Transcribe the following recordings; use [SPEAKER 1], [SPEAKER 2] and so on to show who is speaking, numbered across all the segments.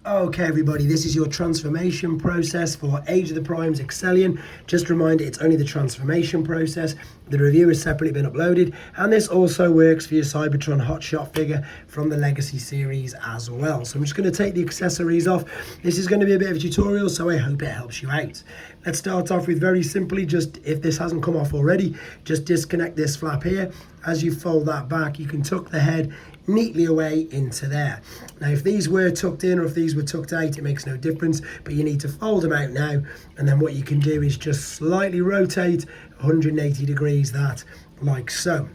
[SPEAKER 1] Okay everybody, this is your transformation process for Age of the Primes Excellion. Just a reminder, it's only the transformation process. The review has separately been uploaded, and this also works for your Cybertron hotshot figure from the Legacy series as well. So I'm just going to take the accessories off. This is going to be a bit of a tutorial, so I hope it helps you out. Let's start off with very simply, just if this hasn't come off already, just disconnect this flap here. As you fold that back, you can tuck the head neatly away into there. Now if these were tucked in or if these were tucked out, it makes no difference, but you need to fold them out now, and then what you can do is just slightly rotate 180 degrees that, like so.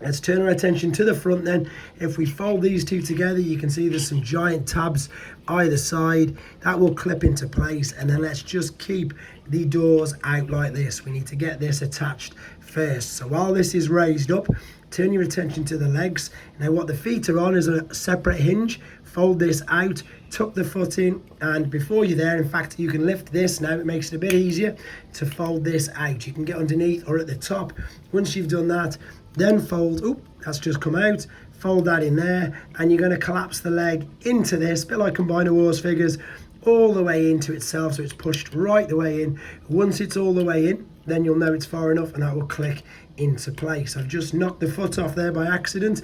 [SPEAKER 1] Let's turn our attention to the front then. If we fold these two together, you can see there's some giant tabs either side that will clip into place, and then let's just keep the doors out like this. We need to get this attached first. So while this is raised up, turn your attention to the legs. Now what the feet are on is a separate hinge. Fold this out, tuck the foot in, and before you're there, in fact, you can lift this now. It makes it a bit easier to fold this out. You can get underneath or at the top. Once you've done that, then fold, that's just come out, fold that in there, and you're going to collapse the leg into this, a bit like Combiner Wars figures, all the way into itself, so it's pushed right the way in. Once it's all the way in, then you'll know it's far enough, and that will click into place. I've just knocked the foot off there by accident.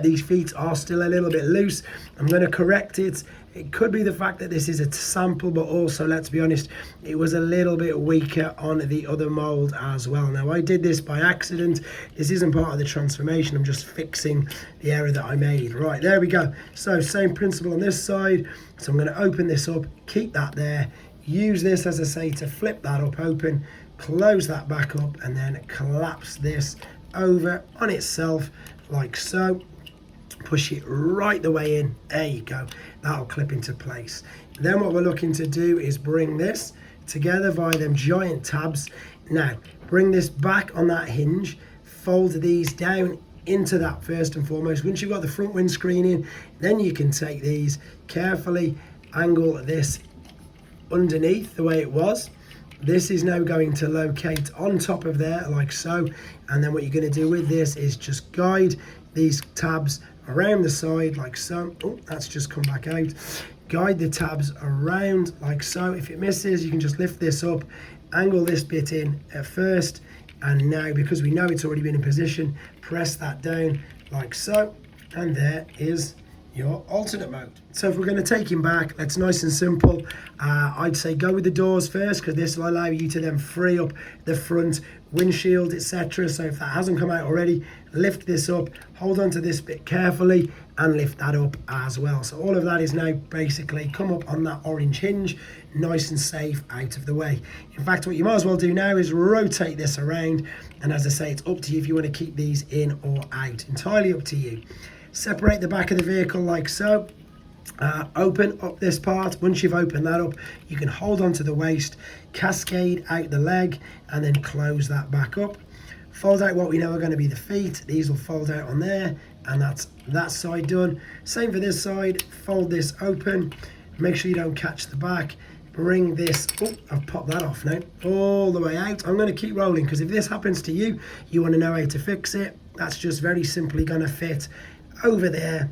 [SPEAKER 1] These feet are still a little bit loose. I'm going to correct it. It could be the fact that this is a sample, but also, let's be honest, it was a little bit weaker on the other mold as well. Now, I did this by accident. This isn't part of the transformation. I'm just fixing the error that I made. Right, there we go. So, same principle on this side. So I'm going to open this up, keep that there, use this, as I say, to flip that up open, close that back up, and then collapse this over on itself like so. Push it right the way in. There you go. That'll clip into place. Then what we're looking to do is bring this together via them giant tabs. Now, bring this back on that hinge. Fold these down into that first and foremost. Once you've got the front windscreen in, then you can take these, carefully angle this underneath the way it was. This is now going to locate on top of there like so, and then what you're going to do with this is just guide these tabs around the side like so. That's just come back out. Guide the tabs around like so. If it misses, you can just lift this up, angle this bit in at first, and now, because we know it's already been in position, press that down like so, and there is your alternate mode. So if we're going to take him back, that's nice and simple. I'd say go with the doors first, because this will allow you to then free up the front windshield, etc. So if that hasn't come out already, lift this up, hold on to this bit carefully, and lift that up as well. So all of that is now basically come up on that orange hinge, nice and safe out of the way. In fact, what you might as well do now is rotate this around, and as I say, it's up to you if you want to keep these in or out, entirely up to you. Separate the back of the vehicle like so. Open up this part. Once you've opened that up, you can hold on to the waist, cascade out the leg, and then close that back up. Fold out what we know are going to be the feet. These will fold out on there, and that's that side done. Same for this side. Fold this open. Make sure you don't catch the back. Bring this, I've popped that off now, all the way out. I'm going to keep rolling, because if this happens to you, you want to know how to fix it. That's just very simply going to fit over there.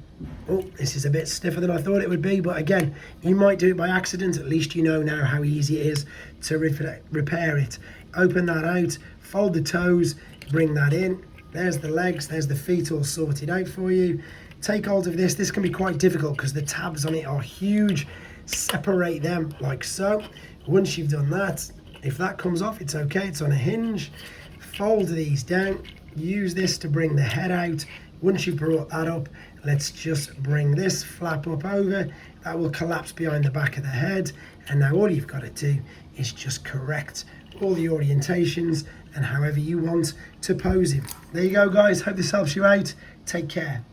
[SPEAKER 1] This is a bit stiffer than I thought it would be, but again, you might do it by accident. At least you know now how easy it is to repair it. Open that out, fold the toes, bring that in. There's the legs, there's the feet all sorted out for you. Take hold of this. This can be quite difficult because the tabs on it are huge. Separate them like so. Once you've done that, if that comes off, it's okay, it's on a hinge. Fold these down, use this to bring the head out. Once you've brought that up, let's just bring this flap up over. That will collapse behind the back of the head, and now all you've got to do is just correct all the orientations and however you want to pose him. There you go, guys. Hope this helps you out. Take care.